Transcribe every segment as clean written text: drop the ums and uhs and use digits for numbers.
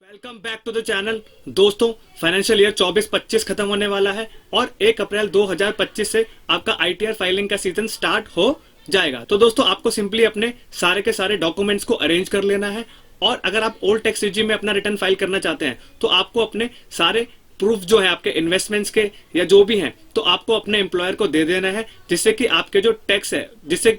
Welcome back to the channel. दोस्तों, financial year 24-25 खत्म होने वाला है और 1 अप्रैल 2025 से आपका आईटीआर फाइलिंग का सीजन स्टार्ट हो जाएगा। तो दोस्तों, आपको सिंपली अपने सारे के सारे डॉक्यूमेंट्स को अरेंज कर लेना है और अगर आप ओल्ड टैक्स रिजीम में अपना रिटर्न फाइल करना चाहते हैं तो आपको अपने सारे प्रूफ जो है आपके इन्वेस्टमेंट्स के या जो भी हैं तो आपको अपने एम्प्लॉयर को दे देना है, जिससे कि आपके जो टैक्स है जिससे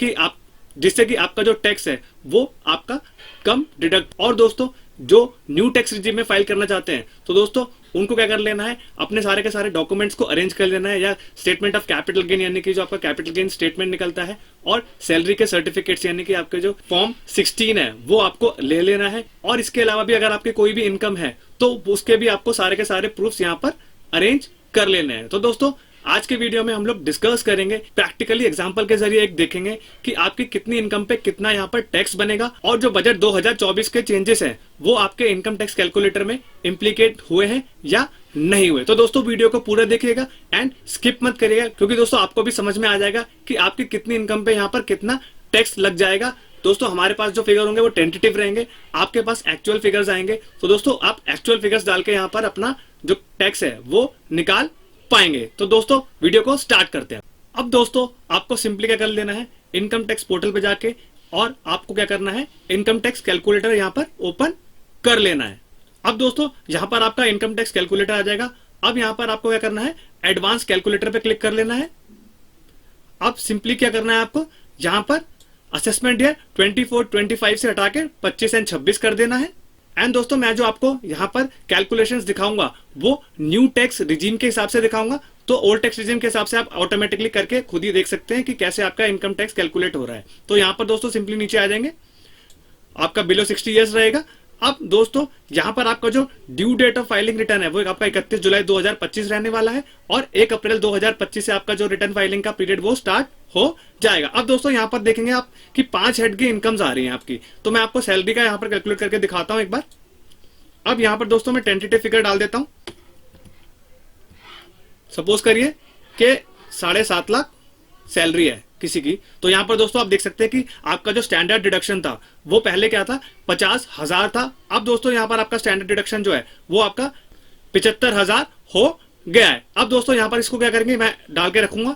कि आपका जो टैक्स है वो आपका कम डिडक्ट। और दोस्तों, जो न्यू टैक्स रिजीम में फाइल करना चाहते हैं तो दोस्तों उनको क्या कर लेना है, अपने सारे के सारे डॉक्यूमेंट्स को अरेंज कर लेना है, या स्टेटमेंट ऑफ कैपिटल गेन यानी कि जो आपका कैपिटल गेन स्टेटमेंट निकलता है और सैलरी के सर्टिफिकेट्स यानी कि आपके जो फॉर्म 16 है वो आपको ले लेना है। और इसके अलावा भी अगर आपकी कोई भी इनकम है तो उसके भी आपको सारे के सारे प्रूफ्स यहाँ पर अरेंज कर लेने हैं। तो दोस्तों, आज के वीडियो में हम लोग डिस्कस करेंगे, प्रैक्टिकली एग्जांपल के जरिए एक देखेंगे कि आपकी कितनी इनकम पे कितना यहाँ पर टैक्स बनेगा और जो बजट 2024 के चेंजेस हैं वो आपके इनकम टैक्स कैलकुलेटर में इम्प्लीकेट हुए हैं या नहीं हुए। तो दोस्तों, वीडियो को पूरा देखिएगा एंड स्किप मत करिएगा, क्योंकि दोस्तों आपको भी समझ में आ जाएगा कि आपकी कितनी इनकम पे यहाँ पर कितना टैक्स लग जाएगा। दोस्तों, हमारे पास जो फिगर होंगे वो टेंटेटिव रहेंगे, आपके पास एक्चुअल फिगर्स आएंगे। तो दोस्तों, आप एक्चुअल फिगर्स डाल के यहाँ पर अपना जो टैक्स है वो निकाल पाएंगे। तो दोस्तों, वीडियो को स्टार्ट करते हैं। अब दोस्तों, आपको सिंपली क्या कर लेना है, इनकम टैक्स पोर्टल पे जाके और आपको क्या करना है, इनकम टैक्स कैलकुलेटर यहाँ पर ओपन कर लेना है। अब दोस्तों, यहाँ पर आपका इनकम टैक्स कैलकुलेटर आ जाएगा। अब यहाँ पर आपको क्या करना है, एडवांस कैलकुलेटर पे क्लिक कर लेना है। अब सिंपली क्या करना है, आपको यहाँ पर असेसमेंट ईयर 24-25 से हटा के 25 एंड 26 कर देना है। एंड दोस्तों, मैं जो आपको यहाँ पर कैलकुलेशंस दिखाऊंगा वो न्यू टैक्स रिजीम के हिसाब से दिखाऊंगा। तो ओल्ड टैक्स रिजीम के हिसाब से आप ऑटोमेटिकली करके खुद ही देख सकते हैं कि कैसे आपका इनकम टैक्स कैलकुलेट हो रहा है। तो यहाँ पर दोस्तों सिंपली नीचे आ जाएंगे, आपका बिलो 60 ईयर्स रहेगा। अब दोस्तों, यहाँ पर आपका जो due date of filing return है वो आपका 31 जुलाई 2025 रहने वाला है और 1 अप्रैल 2025 से आपका जो रिटर्न फाइलिंग का पीरियड वो स्टार्ट हो जाएगा। अब दोस्तों, यहाँ पर देखेंगे आप कि 5 हेड की इनकम्स आ रही हैं आपकी। तो मैं आपको सैलरी का यहाँ पर कैलकुलेट करके दिखाता हूँ एक बार। अब यहाँ पर दोस्तों मैं टेंटेटिव फिगर डाल देता हूं। सपोज करिए कि 7.5 लाख सैलरी है किसी की। तो यहाँ पर दोस्तों आप देख सकते हैं कि आपका जो स्टैंडर्ड डिडक्शन था वो पहले क्या था, 50,000 था। अब दोस्तों यहाँ पर आपका स्टैंडर्ड डिडक्शन जो है वो आपका 75,000 हो गया है। अब दोस्तों यहाँ पर इसको क्या करेंगे, मैं डाल के रखूंगा।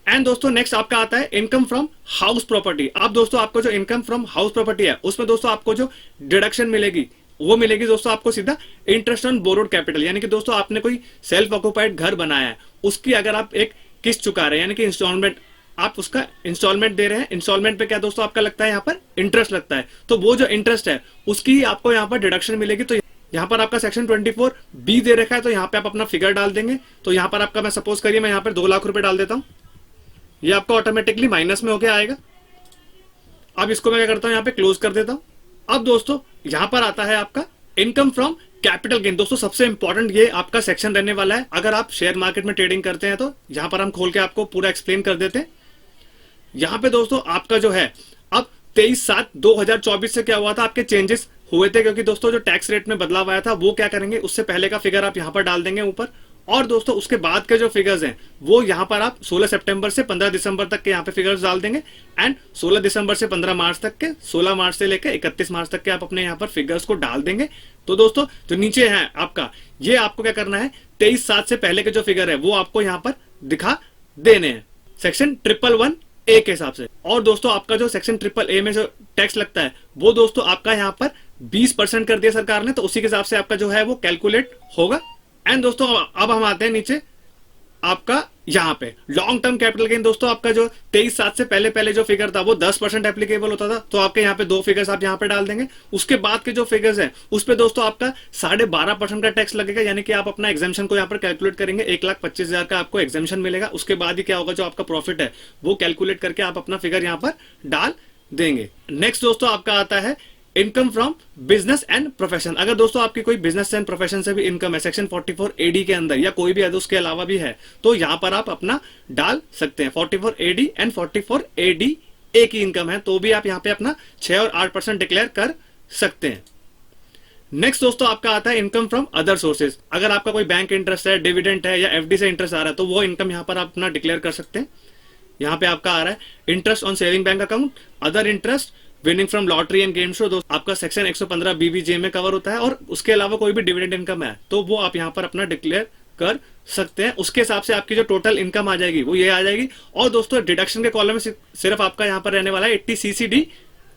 एंड दोस्तों, नेक्स्ट आपका आता है इनकम फ्रॉम हाउस प्रॉपर्टी। अब दोस्तों आपको जो इनकम फ्रॉम हाउस प्रॉपर्टी है उसमें दोस्तों आपको जो डिडक्शन मिलेगी वो मिलेगी दोस्तों आपको सीधा इंटरेस्ट ऑन बोरोड कैपिटल, यानी कि दोस्तों आपने कोई सेल्फ ऑक्युपाइड घर बनाया है, उसकी अगर आप एक किस्त चुका रहे हैं यानी कि इंस्टॉलमेंट, आप उसका इंस्टॉलमेंट दे रहे हैं। इंस्टॉलमेंट पे क्या दोस्तों आपका लगता है, यहाँ पर इंटरेस्ट लगता है। तो वो जो इंटरेस्ट है उसकी आपको यहाँ पर डिडक्शन मिलेगी। तो यहाँ पर आपका सेक्शन 24B दे रखा है, तो यहाँ पे आप अपना फिगर डाल देंगे। तो यहाँ पर आपका, मैं सपोज करिए मैं यहाँ पर 2 लाख रुपए डाल देता हूँ, ये आपका ऑटोमेटिकली माइनस में होके आएगा। अब इसको मैं क्या करता हूँ, यहाँ पे क्लोज कर देता हूँ। अब दोस्तों यहां पर आता है आपका इनकम फ्रॉम कैपिटल गेन। दोस्तों सबसे इंपॉर्टेंट ये आपका सेक्शन रहने वाला है। अगर आप शेयर मार्केट में ट्रेडिंग करते हैं तो यहां पर हम खोल के आपको पूरा एक्सप्लेन कर देते हैं। यहां पे दोस्तों आपका जो है, अब 23/7/2024 से क्या हुआ था, आपके चेंजेस हुए थे, क्योंकि दोस्तों जो टैक्स रेट में बदलाव आया था वो क्या करेंगे, उससे पहले का फिगर आप यहां पर डाल देंगे ऊपर। और दोस्तों उसके बाद के जो फिगर्स हैं वो यहां पर आप 16 सितंबर से 15 दिसंबर तक के यहाँ पे फिगर्स डाल देंगे। एंड 16 दिसंबर से 15 मार्च तक के, 16 मार्च से लेकर 31 मार्च तक के आप अपने यहाँ पर फिगर्स को डाल देंगे। तो दोस्तों जो नीचे है आपका, ये आपको क्या करना है, 23/7 से पहले के जो फिगर है वो आपको यहाँ पर दिखा देने हैं सेक्शन 111A के हिसाब से। और दोस्तों आपका जो सेक्शन 111A में जो टैक्स लगता है वो दोस्तों आपका यहाँ पर 20% कर दिया सरकार ने, तो उसी के हिसाब से आपका जो है वो कैलकुलेट होगा। एंड दोस्तों अब हम आते हैं नीचे आपका यहाँ पे लॉन्ग टर्म कैपिटल गेन। दोस्तों आपका जो 23/7 से पहले जो फिगर था वो 10% एप्लीकेबल होता था, तो आपके यहाँ पे 2 फिगर्स आप यहाँ पे डाल देंगे। उसके बाद के जो फिगर्स हैं उस पे दोस्तों आपका 12.5% का टैक्स लगेगा, यानी कि आप अपना एग्जाम्शन को यहाँ पर कैलकुलेट करेंगे, 1,25,000 का आपको एग्जाम्शन मिलेगा। उसके बाद ही क्या होगा, जो आपका प्रॉफिट है वो कैलकुलेट करके आप अपना फिगर यहाँ पर डाल देंगे। नेक्स्ट दोस्तों आपका आता है income from business and profession. अगर दोस्तों आपकी कोई बिजनेस एंड प्रोफेशन से भी इनकम है सेक्शन 44AD के अंदर, या कोई भी उसके अलावा भी है, तो यहां पर आप अपना डाल सकते हैं। 44AD एंड 44ADA की इनकम है तो भी आप यहां पे अपना 6 और 8% डिक्लेयर कर सकते हैं। नेक्स्ट दोस्तों आपका आता है इनकम फ्रॉम अदर सोर्सेज। अगर आपका कोई बैंक इंटरेस्ट है, डिविडेंड है या FD से इंटरेस्ट आ रहा है तो वो इनकम यहां पर आप अपना डिक्लेयर कर सकते हैं। यहाँ पे आपका आ रहा है interest on saving bank account, other interest, winning from lottery end game show, दोस्तों आपका सेक्शन 115 बीबीजे में कवर होता है, और उसके अलावा कोई भी डिविडेंड इनकम है तो वो आप यहाँ पर अपना डिक्लेयर कर सकते हैं। उसके हिसाब से आपकी जो टोटल इनकम आ जाएगी वो ये आ जाएगी। और दोस्तों डिडक्शन के कॉलम में सिर्फ आपका यहाँ पर रहने वाला है 80 CCD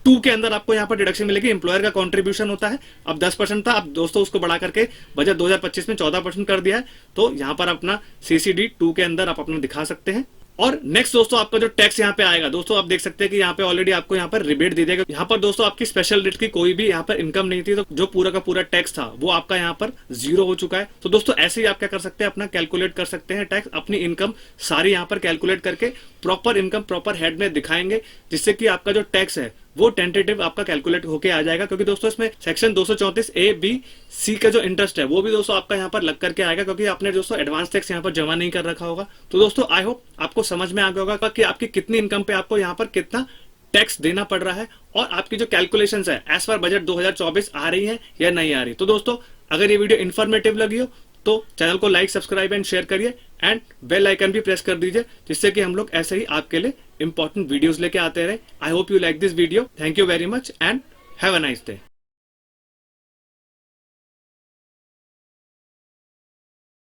2 के अंदर आपको यहाँ पर डिडक्शन मिलेगी। एम्प्लॉयर का कंट्रीब्यूशन होता है, अब 10% था, अब दोस्तों उसको बढ़ा करके बजट 2025 में 14% कर दिया है। तो यहाँ पर अपना CCD 2 के अंदर आप अपना दिखा सकते हैं। और नेक्स्ट दोस्तों आपका जो टैक्स यहाँ पे आएगा, दोस्तों आप देख सकते हैं कि यहाँ पे ऑलरेडी आपको यहाँ पर रिबेट दे देगा। यहाँ पर दोस्तों आपकी स्पेशल रेट की कोई भी यहाँ पर इनकम नहीं थी, तो जो पूरा का पूरा टैक्स था वो आपका यहाँ पर 0 हो चुका है। तो दोस्तों ऐसे ही आप क्या कर सकते हैं, अपना कैलकुलेट कर सकते हैं टैक्स, अपनी इनकम सारी यहाँ पर कैलकुलेट करके प्रॉपर इनकम प्रॉपर हेड में दिखाएंगे, जिससे कि आपका जो टैक्स है वो टेंटेटिव आपका कैलकुलेट होके आ जाएगा। क्योंकि दोस्तों इसमें सेक्शन 234A-B-C का जो इंटरेस्ट है वो भी दोस्तों आपका यहाँ पर लग करके आएगा, क्योंकि आपने दोस्तों एडवांस टैक्स यहाँ पर जमा नहीं कर रखा होगा। तो दोस्तों आई होप आपको समझ में आ गया होगा कि आपकी कितनी इनकम पे आपको यहाँ पर कितना टैक्स देना पड़ रहा है, और आपकी जो कैलकुलेशंस है एज पर बजट 2024 आ रही है या नहीं आ रही। तो दोस्तों अगर ये वीडियो इन्फॉर्मेटिव लगी हो तो चैनल को लाइक, सब्सक्राइब एंड शेयर करिए, एंड बेल आइकन भी प्रेस कर दीजिए, जिससे कि हम लोग ऐसे ही आपके लिए इंपॉर्टेंट वीडियोस लेके आते रहे। I hope you like this video. Thank you very much and have a nice day.